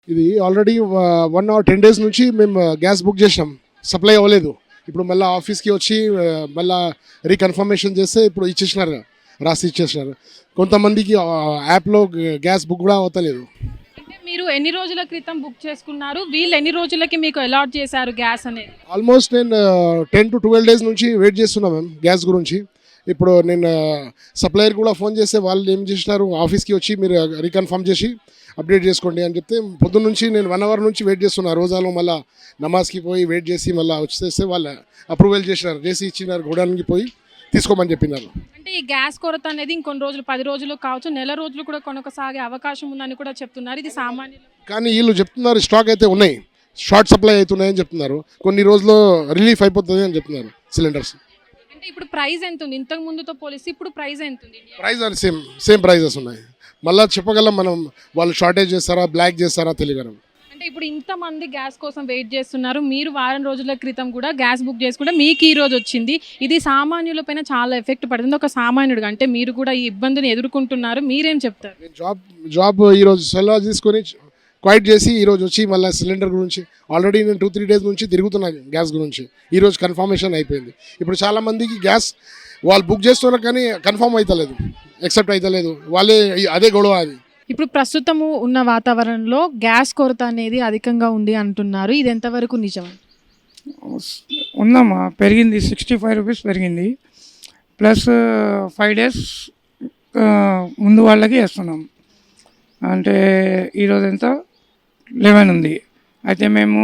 ఇది already 1 or 10 days నుంచి మేము గ్యాస్ బుక్ చేసినాం, సప్లై అవ్వలేదు. ఇప్పుడు మళ్ళీ ఆఫీస్కి వచ్చి మళ్ళీ రీకన్ఫర్మేషన్ చేస్తే ఇప్పుడు ఇచ్చేసినారు, రాసి ఇచ్చేసినారు. కొంతమందికి యాప్లో గ్యాస్ బుక్ కూడా అవుతలేదు. అంటే మీరు ఎన్ని రోజుల క్రితం బుక్ చేసుకున్నారు, వీళ్ళు ఎన్ని రోజులకి మీకు అలాట్ చేశారు గ్యాస్ అనేది? ఆల్మోస్ట్ నేను 10 to 12 days నుంచి వెయిట్ చేస్తున్నాను మ్యామ్ గ్యాస్ గురించి. ఇప్పుడు నేను సప్లయర్ కూడా ఫోన్ చేస్తే వాళ్ళు ఏం చేసినారు, ఆఫీస్కి వచ్చి మీరు రీకన్ఫర్మ్ చేసి అప్డేట్ చేసుకోండి అని చెప్తే పొద్దున్న నుంచి నేను 1 hour నుంచి వెయిట్ చేస్తున్నాను. రోజాలో మళ్ళీ నమాజ్కి పోయి వెయిట్ చేసి మళ్ళీ వచ్చేస్తే వాళ్ళు అప్రూవల్ చేసినారు, చేసి ఇచ్చినారు, గోడానికి పోయి తీసుకోమని చెప్పినారు. అంటే ఈ గ్యాస్ కొరత అనేది ఇంకొన్ని రోజులు, 10 రోజులు కావచ్చు, నెల రోజులు కూడా కొనసాగే అవకాశం ఉందని కూడా చెప్తున్నారు. ఇది సామాన్యులు కానీ వీళ్ళు చెప్తున్నారు స్టాక్ అయితే ఉన్నాయి, షార్ట్ సప్లై అవుతున్నాయని చెప్తున్నారు, కొన్ని రోజుల్లో రిలీఫ్ అయిపోతుంది అని చెప్తున్నారు సిలిండర్స్. అంటే ఇప్పుడు ప్రైస్ ఎంత ఉంది, ఇంతకు ముందుతో పోలిస్తే ఇప్పుడు ప్రైస్ ఎంత ఉంది? ప్రైస్ అని సేమ్ ప్రైజెస్ ఉన్నాయి. మళ్ళీ చెప్పగలం మనం, వాళ్ళు షార్టేజ్ చేస్తారా బ్లాక్ చేస్తారా తెలియగలం. అంటే ఇప్పుడు ఇంతమంది గ్యాస్ కోసం వెయిట్ చేస్తున్నారు, మీరు వారం రోజుల క్రితం కూడా గ్యాస్ బుక్ చేసుకుంటే మీకు ఈ రోజు వచ్చింది. ఇది సామాన్యులపైన చాలా ఎఫెక్ట్ పడుతుంది. ఒక సామాన్యుడిగా అంటే మీరు కూడా ఈ ఇబ్బందిని ఎదుర్కొంటున్నారు, మీరేం చెప్తారు? జాబ్ ఈరోజు సెలవు తీసుకొని క్వైట్ చేసి ఈరోజు వచ్చి మళ్ళీ సిలిండర్ గురించి ఆల్రెడీ నేను 2-3 days నుంచి తిరుగుతున్నాను గ్యాస్ గురించి. ఈరోజు కన్ఫర్మేషన్ అయిపోయింది. ఇప్పుడు చాలామందికి గ్యాస్ వాళ్ళు బుక్ చేస్తున్నారు కానీ కన్ఫర్మ్ అవుతలేదు, యాక్సెప్ట్ అవుతలేదు, వాళ్ళే అదే గొడవ అది. ఇప్పుడు ప్రస్తుతము ఉన్న వాతావరణంలో గ్యాస్ కొరత అనేది అధికంగా ఉంది అంటున్నారు, ఇది ఎంతవరకు నిజం? ఉందమ్మా, పెరిగింది, 65 rupees పెరిగింది. ప్లస్ 5 days ముందు వాళ్ళకి వేస్తున్నాం. అంటే ఈరోజు ఎంత 11 ఉంది, అయితే మేము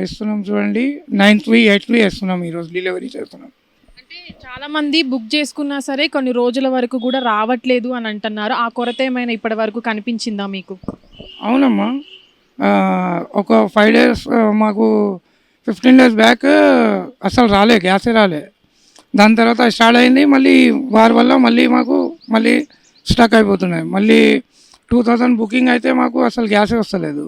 ఇస్తున్నాం చూడండి, 9th, 8th వేస్తున్నాం, ఈరోజు డెలివరీ చేస్తున్నాం. అంటే చాలామంది బుక్ చేసుకున్నా సరే కొన్ని రోజుల వరకు కూడా రావట్లేదు అని అంటున్నారు. ఆ కొరత ఏమైనా ఇప్పటి వరకు కనిపించిందా మీకు? అవునమ్మా, ఒక 5 days మాకు 15 days బ్యాక్ అసలు రాలే, గ్యాసే రాలే. దాని తర్వాత స్టార్ట్ అయింది, మళ్ళీ వారి వల్ల మళ్ళీ స్టక్ అయిపోతున్నాయి. మళ్ళీ 2000 బుకింగ్ అయితే మాకు అసలు గ్యాసే వస్తలేదు.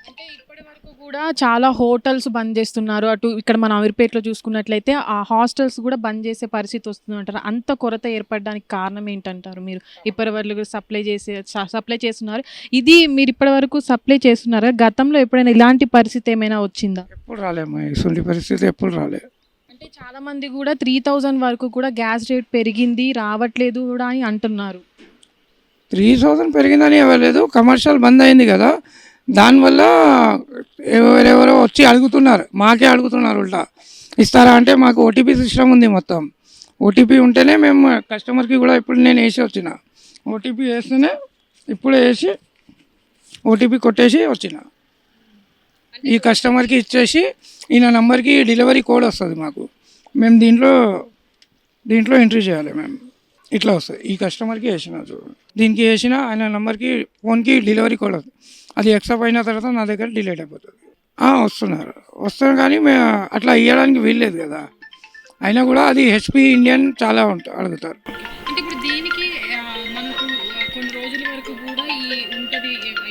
అంటే ఇప్పటి వరకు కూడా చాలా హోటల్స్ బంద్ చేస్తున్నారు. అటు ఇక్కడ మన అమీర్పేటలో చూసుకున్నట్లయితే ఆ హాస్టల్స్ కూడా బంద్ చేసే పరిస్థితి వస్తుంది అంటారు. అంత కొరత ఏర్పడడానికి కారణం ఏంటంటారు? మీరు ఇప్పటి వరకు సప్లై చేస్తున్నారు, ఇది మీరు ఇప్పటి వరకు సప్లై చేస్తున్నారా? గతంలో ఎప్పుడైనా ఇలాంటి పరిస్థితి ఏమైనా వచ్చిందా? ఎప్పుడు రాలేమ్మా, ఇటువంటి పరిస్థితి ఎప్పుడు రాలే. అంటే చాలామంది కూడా 3000 వరకు కూడా గ్యాస్ రేట్ పెరిగింది, రావట్లేదు కూడా అని అంటున్నారు. 3000 పెరిగిందని ఇవ్వలేదు, కమర్షియల్ బంద్ అయింది కదా, దానివల్ల ఎవరెవరో వచ్చి అడుగుతున్నారు, మాకే అడుగుతున్నారు ఉల్టా. ఇస్తారా అంటే మాకు ఓటీపీ సిస్టమ్ ఉంది, మొత్తం ఓటీపీ ఉంటేనే మేము కస్టమర్కి కూడా, ఇప్పుడు నేను వేసి వచ్చిన ఓటీపీ వేస్తేనే, ఇప్పుడు వేసి ఓటీపీ కొట్టేసి వచ్చిన ఈ కస్టమర్కి ఇచ్చేసి, ఈయన నంబర్కి డెలివరీ కోడ్ వస్తుంది మాకు, మేము దీంట్లో ఎంట్రీ చేయాలి. మేము ఇట్లా వస్తుంది, ఈ కస్టమర్కి వేసిన చూడండి, దీనికి వేసిన ఆయన నెంబర్కి ఫోన్కి డెలివరీ కోడ్ వస్తుంది, అది ఎక్సెప్ట్ అయిన తర్వాత నా దగ్గర డిలీట్ అయిపోతుంది. వస్తున్నారు కానీ అట్లా ఇవ్వడానికి వీల్లేదు కదా, అయినా కూడా అది హెచ్పి ఇండియన్ చాలా అడుగుతారు. అంటే ఇప్పుడు దీనికి మనకు కొన్ని రోజుల వరకు కూడా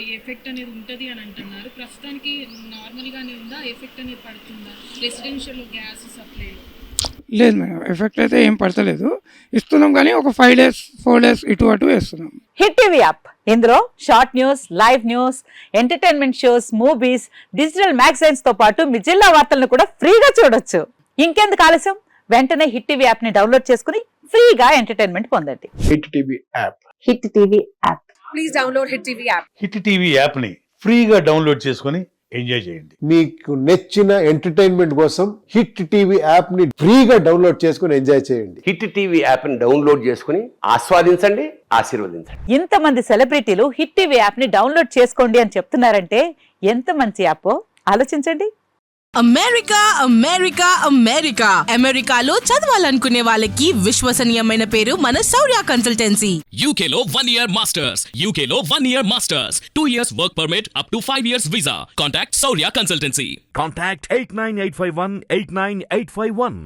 ఈ ఎఫెక్ట్ అనేది ఉంటుంది అని అంటున్నారు. ప్రస్తుతానికి నార్మల్గానే ఉందా, ఎఫెక్ట్ అనేది పడుతుందా రెసిడెన్షియల్ గ్యాస్ సప్లై? లేదు మేడం, ఎఫెక్ట్ అయితే ఏం పడతలేదు, ఇస్తున్నాం కానీ ఒక 5 days 4 days ఇటు అటు వేస్తున్నాం. హిట్ టీవీ యాప్, ఇందులో short news, live news, entertainment shows, movies, digital magazines తో పాటు మీ జిల్లా వార్తలను కూడా ఫ్రీగా చూడొచ్చు. ఇంకెందుకు ఆలస్యం, వెంటనే హిట్ టీవీ యాప్ ని డౌన్లోడ్ చేసుకుని ఫ్రీగా ఎంటర్టైన్మెంట్ పొందండి. Hit TV app. Hit TV app, please download hit TV app. Hit TV యాప్ని ఫ్రీగా డౌన్లోడ్ చేసుకొని ఎంజాయ్ చేయండి. మీకు నచ్చిన ఎంటర్టైన్మెంట్ కోసం హిట్ టీవీ యాప్ ని ఫ్రీగా డౌన్లోడ్ చేసుకుని ఎంజాయ్ చేయండి. హిట్ టీవీ యాప్ ని డౌన్లోడ్ చేసుకుని ఆస్వాదించండి, ఆశీర్వదించండి. ఇంతమంది సెలబ్రిటీలు హిట్ టీవీ యాప్ ని డౌన్లోడ్ చేసుకోండి అని చెప్తున్నారంటే ఎంత మంచి యాప్ ఆలోచించండి. అమెరికా అమెరికా అమెరికా అమెరికాలో చదవాలనుకునే వాళ్ళకి విశ్వసనీయమైన పేరు మన శౌర్య కన్సల్టెన్సీ. UK లో 1 year masters, UK లో 1 year masters, 2 years work permit up to 5 years visa. Contact Saurya Consultancy. Contact 89851 89851.